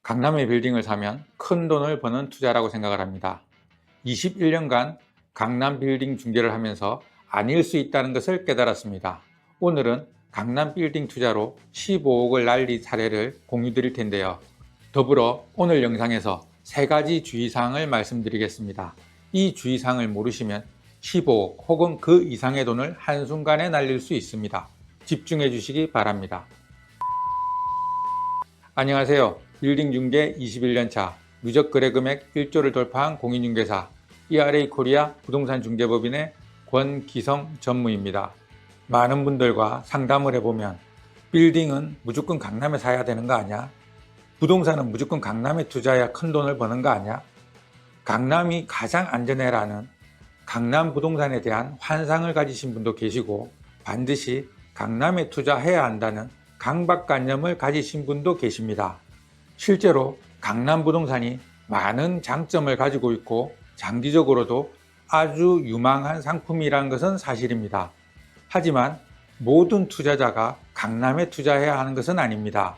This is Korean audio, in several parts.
강남의 빌딩을 사면 큰 돈을 버는 투자라고 생각을 합니다. 21년간 강남 빌딩 중개를 하면서 아닐 수 있다는 것을 깨달았습니다. 오늘은 강남 빌딩 투자로 15억을 날린 사례를 공유 드릴 텐데요. 더불어 오늘 영상에서 3가지 주의사항을 말씀드리겠습니다. 이 주의사항을 모르시면 15억 혹은 그 이상의 돈을 한순간에 날릴 수 있습니다. 집중해 주시기 바랍니다. 안녕하세요. 빌딩 중개 21년차 누적 거래 금액 1조를 돌파한 공인중개사 ERA 코리아 부동산 중개법인의 권기성 전무입니다. 많은 분들과 상담을 해보면 빌딩은 무조건 강남에 사야 되는 거 아니야? 부동산은 무조건 강남에 투자해야 큰 돈을 버는 거 아니야? 강남이 가장 안전해라는 강남 부동산에 대한 환상을 가지신 분도 계시고 반드시 강남에 투자해야 한다는 강박관념을 가지신 분도 계십니다. 실제로 강남 부동산이 많은 장점을 가지고 있고 장기적으로도 아주 유망한 상품이라는 것은 사실입니다. 하지만 모든 투자자가 강남에 투자해야 하는 것은 아닙니다.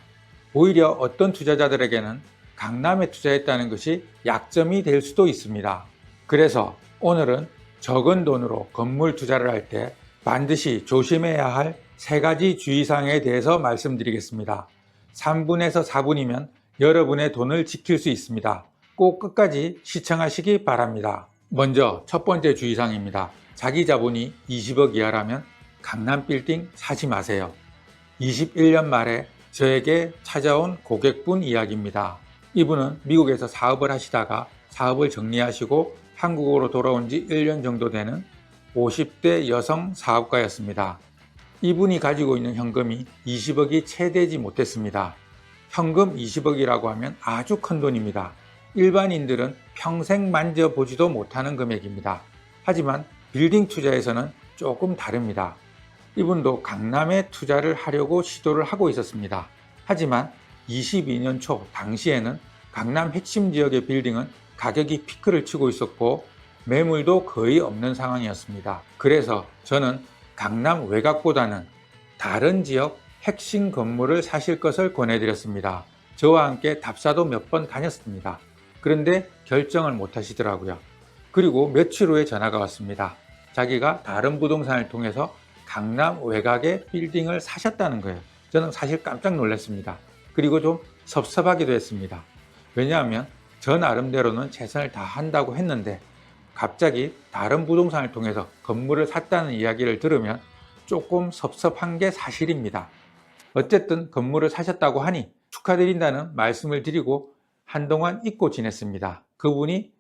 오히려 어떤 투자자들에게는 강남에 투자했다는 것이 약점이 될 수도 있습니다. 그래서 오늘은 적은 돈으로 건물 투자를 할 때 반드시 조심해야 할 3가지 주의사항에 대해서 말씀드리겠습니다. 3분에서 4분이면 여러분의 돈을 지킬 수 있습니다. 꼭 끝까지 시청하시기 바랍니다. 먼저 첫 번째 주의사항입니다. 자기 자본이 20억 이하라면 강남 빌딩 사지 마세요. 21년 말에 저에게 찾아온 고객분 이야기입니다. 이분은 미국에서 사업을 하시다가 사업을 정리하시고 한국으로 돌아온 지 1년 정도 되는 50대 여성 사업가였습니다. 이분이 가지고 있는 현금이 20억이 채 되지 못했습니다. 현금 20억이라고 하면 아주 큰 돈입니다. 일반인들은 평생 만져보지도 못하는 금액입니다. 하지만 빌딩 투자에서는 조금 다릅니다. 이분도 강남에 투자를 하려고 시도를 하고 있었습니다. 하지만 22년 초 당시에는 강남 핵심 지역의 빌딩은 가격이 피크를 치고 있었고 매물도 거의 없는 상황이었습니다. 그래서 저는 강남 외곽보다는 다른 지역 핵심 건물을 사실 것을 권해드렸습니다. 저와 함께 답사도 몇 번 다녔습니다. 그런데 결정을 못 하시더라고요. 그리고 며칠 후에 전화가 왔습니다. 자기가 다른 부동산을 통해서 강남 외곽의 빌딩을 사셨다는 거예요. 저는 사실 깜짝 놀랐습니다. 그리고 좀 섭섭하기도 했습니다. 왜냐하면 저 나름대로는 최선을 다한다고 했는데 갑자기 다른 부동산을 통해서 건물을 샀다는 이야기를 들으면 조금 섭섭한 게 사실입니다. 어쨌든 건물을 사셨다고 하니 축하드린다는 말씀을 드리고 한동안 잊고 지냈습니다. 그분이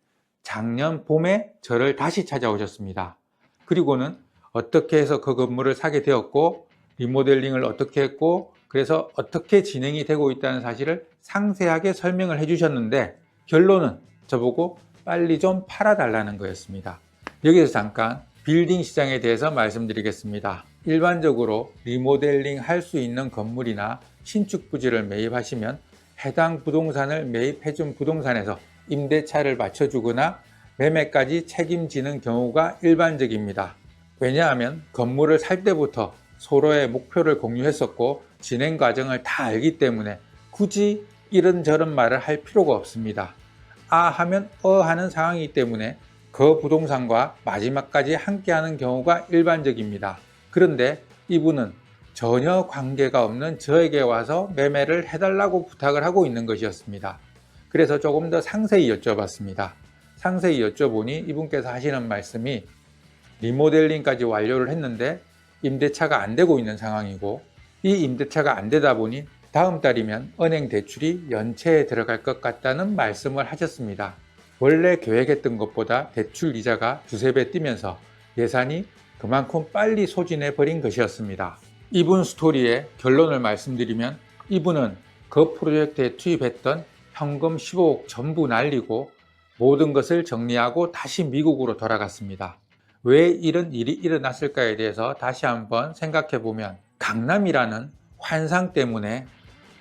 작년 봄에 저를 다시 찾아오셨습니다. 그리고는 어떻게 해서 그 건물을 사게 되었고 리모델링을 어떻게 했고 그래서 어떻게 진행이 되고 있다는 사실을 상세하게 설명을 해주셨는데 결론은 저보고 빨리 좀 팔아달라는 거였습니다. 여기서 잠깐 빌딩 시장에 대해서 말씀드리겠습니다. 일반적으로 리모델링 할 수 있는 건물이나 신축 부지를 매입하시면 해당 부동산을 매입해준 부동산에서 임대차를 맞춰주거나 매매까지 책임지는 경우가 일반적입니다. 왜냐하면 건물을 살 때부터 서로의 목표를 공유했었고 진행 과정을 다 알기 때문에 굳이 이런저런 말을 할 필요가 없습니다. 아 하면 하는 상황이기 때문에 그 부동산과 마지막까지 함께하는 경우가 일반적입니다. 그런데 이분은 전혀 관계가 없는 저에게 와서 매매를 해달라고 부탁을 하고 있는 것이었습니다. 그래서 조금 더 상세히 여쭤봤습니다. 상세히 여쭤보니 이분께서 하시는 말씀이 리모델링까지 완료를 했는데 임대차가 안 되고 있는 상황이고 이 임대차가 안 되다 보니 다음 달이면 은행 대출이 연체에 들어갈 것 같다는 말씀을 하셨습니다. 원래 계획했던 것보다 대출 이자가 두세 배 뛰면서 예산이 그만큼 빨리 소진해 버린 것이었습니다. 이분 스토리의 결론을 말씀드리면 이분은 그 프로젝트에 투입했던 현금 15억 전부 날리고 모든 것을 정리하고 다시 미국으로 돌아갔습니다. 왜 이런 일이 일어났을까에 대해서 다시 한번 생각해 보면 강남이라는 환상 때문에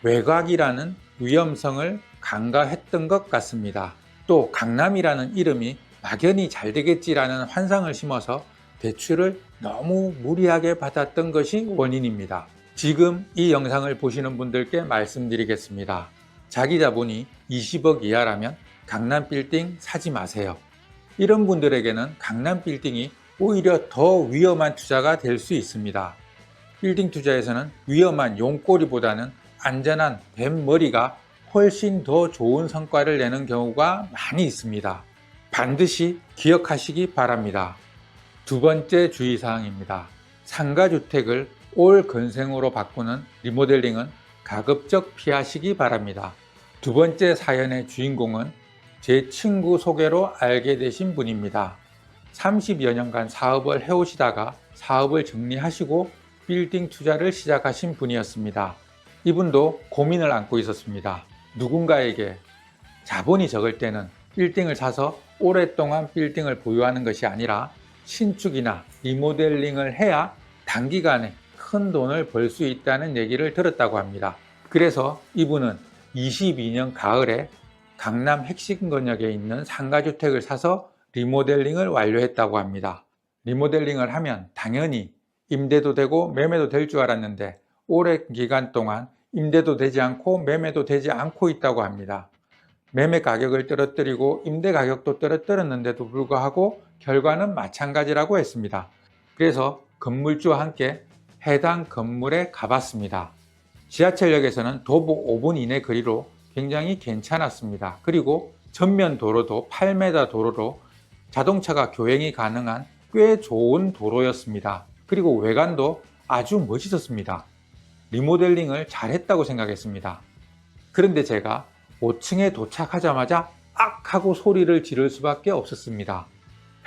외곽이라는 위험성을 간과했던 것 같습니다. 또 강남이라는 이름이 막연히 잘 되겠지라는 환상을 심어서 대출을 너무 무리하게 받았던 것이 원인입니다. 지금 이 영상을 보시는 분들께 말씀드리겠습니다. 자기 자본이 20억 이하라면 강남 빌딩 사지 마세요. 이런 분들에게는 강남 빌딩이 오히려 더 위험한 투자가 될 수 있습니다. 빌딩 투자에서는 위험한 용꼬리보다는 안전한 뱀머리가 훨씬 더 좋은 성과를 내는 경우가 많이 있습니다. 반드시 기억하시기 바랍니다. 두 번째 주의사항입니다. 상가주택을 올 건생으로 바꾸는 리모델링은 가급적 피하시기 바랍니다. 두 번째 사연의 주인공은 제 친구 소개로 알게 되신 분입니다. 30여 년간 사업을 해오시다가 사업을 정리하시고 빌딩 투자를 시작하신 분이었습니다. 이분도 고민을 안고 있었습니다. 누군가에게 자본이 적을 때는 빌딩을 사서 오랫동안 빌딩을 보유하는 것이 아니라 신축이나 리모델링을 해야 단기간에 큰 돈을 벌 수 있다는 얘기를 들었다고 합니다. 그래서 이분은 22년 가을에 강남 핵심권역에 있는 상가주택을 사서 리모델링을 완료했다고 합니다. 리모델링을 하면 당연히 임대도 되고 매매도 될 줄 알았는데 오랜 기간 동안 임대도 되지 않고 매매도 되지 않고 있다고 합니다. 매매 가격을 떨어뜨리고 임대 가격도 떨어뜨렸는데도 불구하고 결과는 마찬가지라고 했습니다. 그래서 건물주와 함께 해당 건물에 가봤습니다. 지하철역에서는 도보 5분 이내 거리로 굉장히 괜찮았습니다. 그리고 전면 도로도 8m 도로로 자동차가 교행이 가능한 꽤 좋은 도로였습니다. 그리고 외관도 아주 멋있었습니다. 리모델링을 잘했다고 생각했습니다. 그런데 제가 5층에 도착하자마자 악 하고 소리를 지를 수밖에 없었습니다.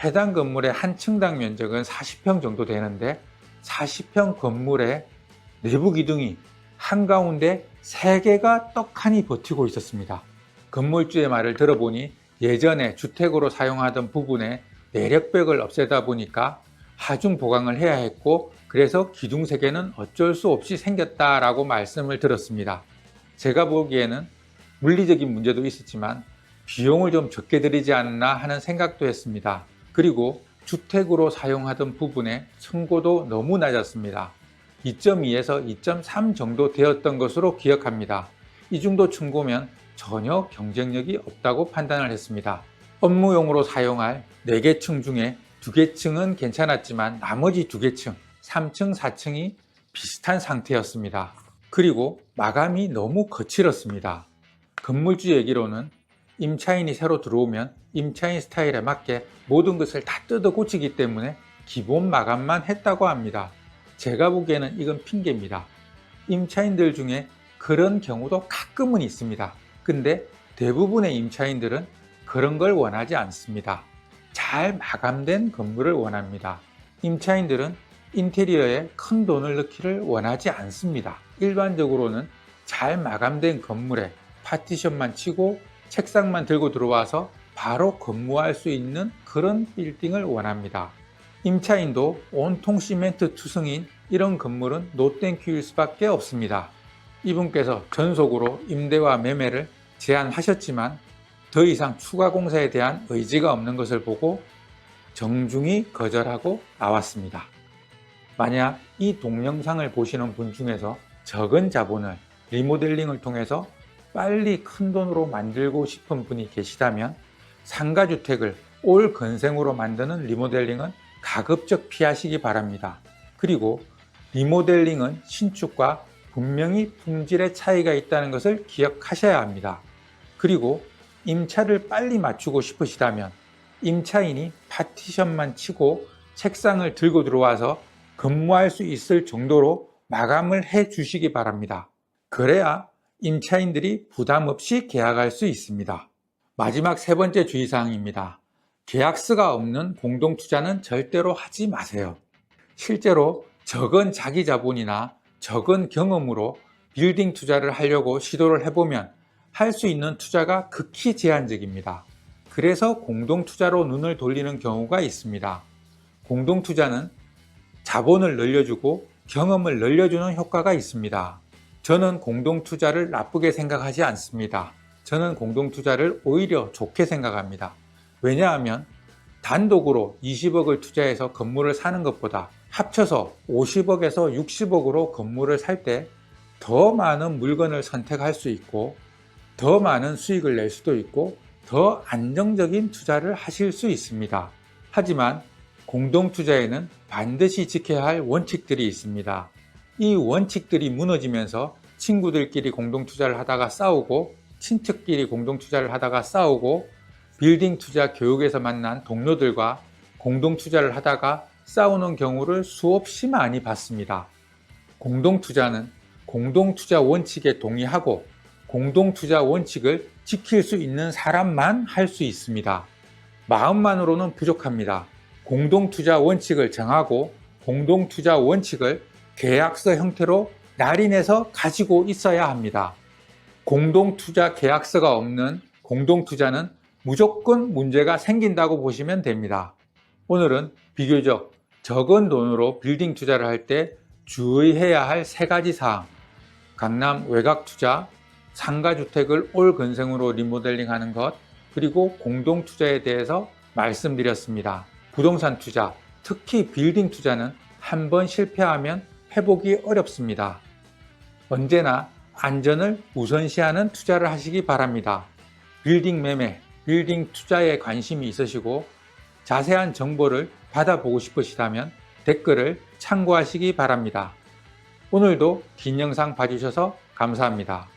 해당 건물의 한 층당 면적은 40평 정도 되는데 40평 건물의 내부 기둥이 한가운데 3개가 떡하니 버티고 있었습니다. 건물주의 말을 들어보니 예전에 주택으로 사용하던 부분에 내력벽을 없애다 보니까 하중 보강을 해야 했고 그래서 기둥 3개는 어쩔 수 없이 생겼다라고 말씀을 들었습니다. 제가 보기에는 물리적인 문제도 있었지만 비용을 좀 적게 들이지 않나 하는 생각도 했습니다. 그리고 주택으로 사용하던 부분의 층고도 너무 낮았습니다. 2.2에서 2.3 정도 되었던 것으로 기억합니다. 이 정도 층고면 전혀 경쟁력이 없다고 판단을 했습니다. 업무용으로 사용할 4개 층 중에 2개 층은 괜찮았지만 나머지 2개 층, 3층, 4층이 비슷한 상태였습니다. 그리고 마감이 너무 거칠었습니다. 건물주 얘기로는 임차인이 새로 들어오면 임차인 스타일에 맞게 모든 것을 다 뜯어 고치기 때문에 기본 마감만 했다고 합니다. 제가 보기에는 이건 핑계입니다. 임차인들 중에 그런 경우도 가끔은 있습니다. 근데 대부분의 임차인들은 그런 걸 원하지 않습니다. 잘 마감된 건물을 원합니다. 임차인들은 인테리어에 큰 돈을 넣기를 원하지 않습니다. 일반적으로는 잘 마감된 건물에 파티션만 치고 책상만 들고 들어와서 바로 근무할 수 있는 그런 빌딩을 원합니다. 임차인도 온통 시멘트 투성인 이런 건물은 노땡큐일 수밖에 없습니다. 이분께서 전속으로 임대와 매매를 제한하셨지만 더 이상 추가 공사에 대한 의지가 없는 것을 보고 정중히 거절하고 나왔습니다. 만약 이 동영상을 보시는 분 중에서 적은 자본을 리모델링을 통해서 빨리 큰 돈으로 만들고 싶은 분이 계시다면 상가주택을 올 건생으로 만드는 리모델링은 가급적 피하시기 바랍니다. 그리고 리모델링은 신축과 분명히 품질의 차이가 있다는 것을 기억하셔야 합니다. 그리고 임차를 빨리 맞추고 싶으시다면 임차인이 파티션만 치고 책상을 들고 들어와서 근무할 수 있을 정도로 마감을 해 주시기 바랍니다. 그래야 임차인들이 부담 없이 계약할 수 있습니다. 마지막 3번째 주의사항입니다. 계약서가 없는 공동투자는 절대로 하지 마세요. 실제로 적은 자기 자본이나 적은 경험으로 빌딩 투자를 하려고 시도를 해보면 할 수 있는 투자가 극히 제한적입니다. 그래서 공동투자로 눈을 돌리는 경우가 있습니다. 공동투자는 자본을 늘려주고 경험을 늘려주는 효과가 있습니다. 저는 공동투자를 나쁘게 생각하지 않습니다. 저는 공동투자를 오히려 좋게 생각합니다. 왜냐하면 단독으로 20억을 투자해서 건물을 사는 것보다 합쳐서 50억에서 60억으로 건물을 살 때 더 많은 물건을 선택할 수 있고 더 많은 수익을 낼 수도 있고 더 안정적인 투자를 하실 수 있습니다. 하지만 공동투자에는 반드시 지켜야 할 원칙들이 있습니다. 이 원칙들이 무너지면서 친구들끼리 공동투자를 하다가 싸우고 친척끼리 공동투자를 하다가 싸우고 빌딩 투자 교육에서 만난 동료들과 공동투자를 하다가 싸우는 경우를 수없이 많이 봤습니다. 공동투자는 공동투자 원칙에 동의하고 공동투자 원칙을 지킬 수 있는 사람만 할 수 있습니다. 마음만으로는 부족합니다. 공동투자 원칙을 정하고 공동투자 원칙을 계약서 형태로 날인해서 가지고 있어야 합니다. 공동투자 계약서가 없는 공동투자는 무조건 문제가 생긴다고 보시면 됩니다. 오늘은 비교적 적은 돈으로 빌딩 투자를 할 때 주의해야 할 3가지 사항, 강남 외곽 투자, 상가주택을 올 근생으로 리모델링 하는 것, 그리고 공동투자에 대해서 말씀드렸습니다. 부동산 투자, 특히 빌딩 투자는 한번 실패하면 회복이 어렵습니다. 언제나 안전을 우선시하는 투자를 하시기 바랍니다. 빌딩 매매, 빌딩 투자에 관심이 있으시고 자세한 정보를 받아보고 싶으시다면 댓글을 참고하시기 바랍니다. 오늘도 긴 영상 봐주셔서 감사합니다.